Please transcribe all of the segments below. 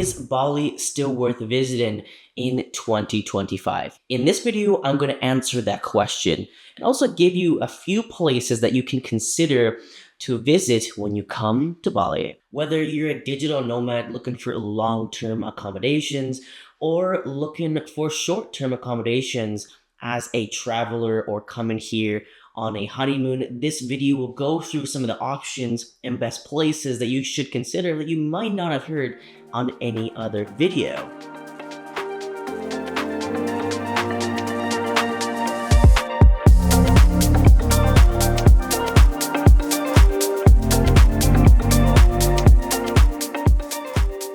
is Bali still worth visiting in 2025? In this video, I'm going to answer that question and also give you a few places that you can consider to visit when you come to Bali. Whether you're a digital nomad looking for long-term accommodations or looking for short-term accommodations as a traveler or coming here on a honeymoon, this video will go through some of the options and best places that you should consider that you might not have heard on any other video.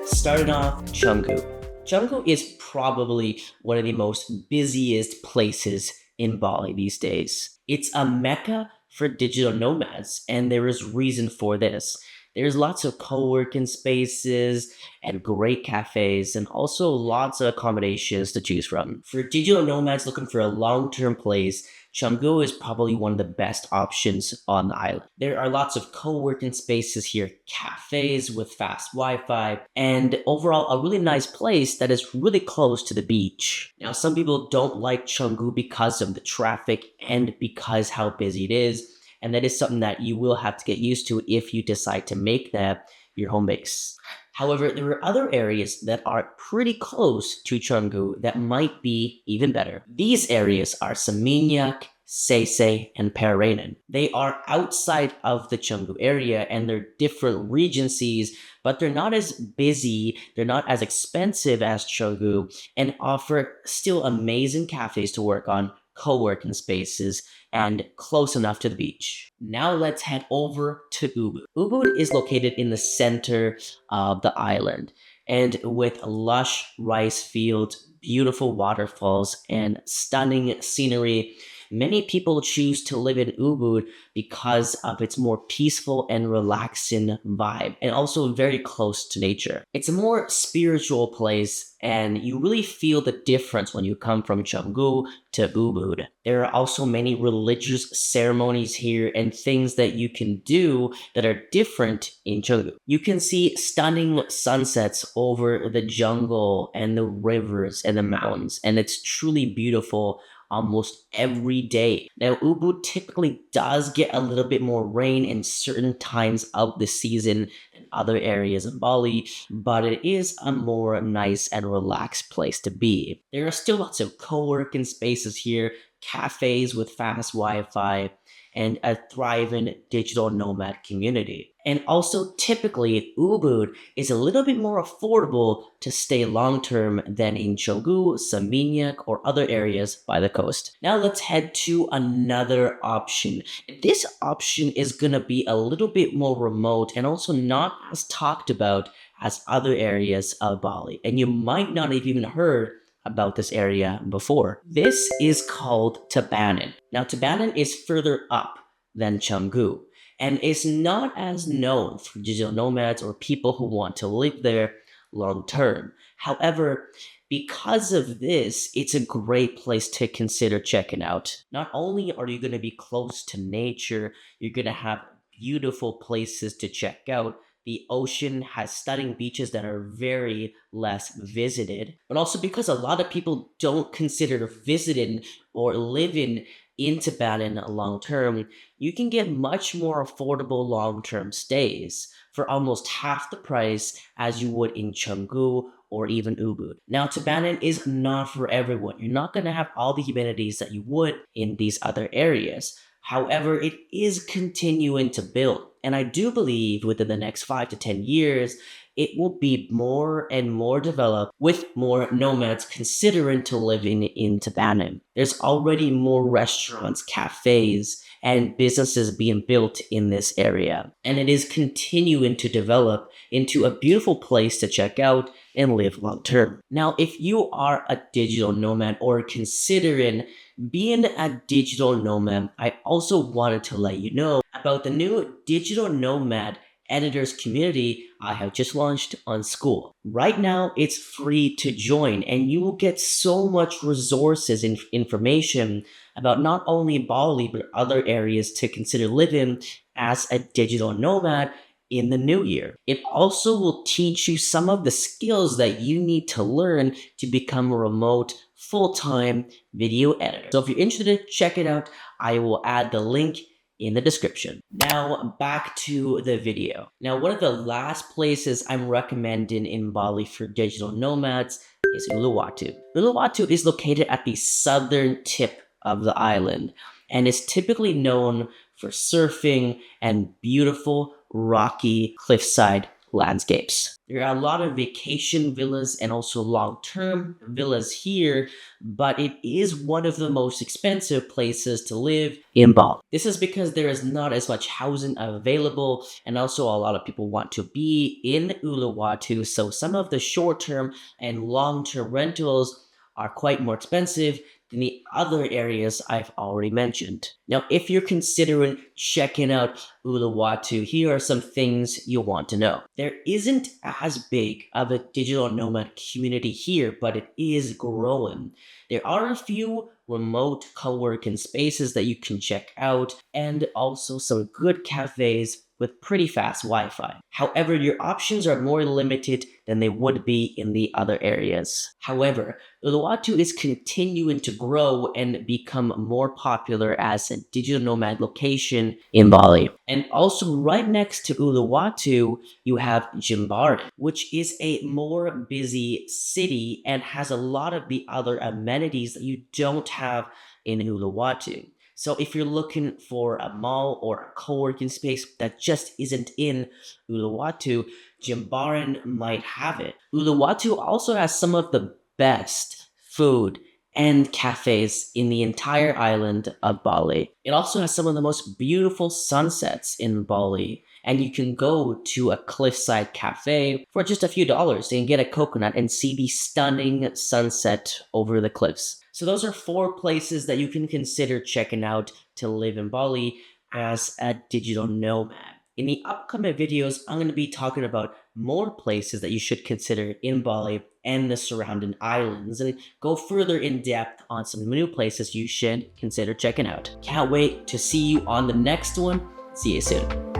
Starting off, Canggu. Canggu is probably one of the most busiest places in Bali these days. It's a mecca for digital nomads, and there is reason for this. There's lots of co-working spaces and great cafes, and also lots of accommodations to choose from. For digital nomads looking for a long-term place, Canggu is probably one of the best options on the island. There are lots of co-working spaces here, cafes with fast Wi-Fi, and overall a really nice place that is really close to the beach. Now, some people don't like Canggu because of the traffic and because how busy it is, and that is something that you will have to get used to if you decide to make that your home base. However, there are other areas that are pretty close to Canggu that might be even better. These areas are Seminyak, Sese, and Paranan. They are outside of the Canggu area and they're different regencies, but they're not as busy, they're not as expensive as Canggu, and offer still amazing cafes to work on, co-working spaces, and close enough to the beach. Now let's head over to Ubud. Ubud is located in the center of the island, and with lush rice fields, beautiful waterfalls, and stunning scenery, many people choose to live in Ubud because of its more peaceful and relaxing vibe, and also very close to nature. It's a more spiritual place, and you really feel the difference when you come from Canggu to Ubud. There are also many religious ceremonies here and things that you can do that are different in Canggu. You can see stunning sunsets over the jungle and the rivers and the mountains, and it's truly beautiful almost every day. Now, Ubud typically does get a little bit more rain in certain times of the season than other areas in Bali, but it is a more nice and relaxed place to be. There are still lots of co-working spaces here, cafes with fast Wi-Fi, and a thriving digital nomad community. And also, typically, Ubud is a little bit more affordable to stay long-term than in Canggu, Seminyak, or other areas by the coast. Now let's head to another option. This option is gonna be a little bit more remote and also not as talked about as other areas of Bali. And you might not have even heard about this area before. This is called Tabanan. Now, Tabanan is further up than Canggu and is not as known for digital nomads or people who want to live there long term. However, because of this, it's a great place to consider checking out. Not only are you going to be close to nature, you're going to have beautiful places to check out. The ocean has stunning beaches that are very less visited, but also because a lot of people don't consider visiting or living in Tabanan long term, you can get much more affordable long-term stays for almost half the price as you would in Canggu or even Ubud. Now, Tabanan is not for everyone. You're not going to have all the amenities that you would in these other areas. However, it is continuing to build. And I do believe within the next 5 to 10 years, it will be more and more developed with more nomads considering to living in Tabanan. There's already more restaurants, cafes, and businesses being built in this area. And it is continuing to develop into a beautiful place to check out and live long term. Now, if you are a digital nomad or considering being a digital nomad, I also wanted to let you know about the new Digital Nomad Editors community I have just launched on Skool. Right now, it's free to join, and you will get so much resources and information about not only Bali, but other areas to consider living as a digital nomad in the new year. It also will teach you some of the skills that you need to learn to become a remote, full-time video editor. So if you're interested, check it out. I will add the link in the description. Now back to the video. Now one of the last places I'm recommending in Bali for digital nomads is Uluwatu. Uluwatu is located at the southern tip of the island and is typically known for surfing and beautiful rocky cliffside landscapes. There are a lot of vacation villas and also long-term villas here, but it is one of the most expensive places to live in Bali. This is because there is not as much housing available, and also a lot of people want to be in Uluwatu, so some of the short-term and long-term rentals are quite more expensive than the other areas I've already mentioned. Now, if you're considering checking out Uluwatu, here are some things you'll want to know. There isn't as big of a digital nomad community here, but it is growing. There are a few remote co-working spaces that you can check out, and also some good cafes with pretty fast Wi-Fi. However, your options are more limited than they would be in the other areas. However, Uluwatu is continuing to grow and become more popular as a digital nomad location in Bali. And also right next to Uluwatu, you have Jimbaran, which is a more busy city and has a lot of the other amenities that you don't have in Uluwatu. So if you're looking for a mall or a co-working space that just isn't in Uluwatu, Jimbaran might have it. Uluwatu also has some of the best food and cafes in the entire island of Bali. It also has some of the most beautiful sunsets in Bali. And you can go to a cliffside cafe for just a few dollars and get a coconut and see the stunning sunset over the cliffs. So those are 4 places that you can consider checking out to live in Bali as a digital nomad. In the upcoming videos, I'm going to be talking about more places that you should consider in Bali and the surrounding islands, and go further in depth on some new places you should consider checking out. Can't wait to see you on the next one. See you soon.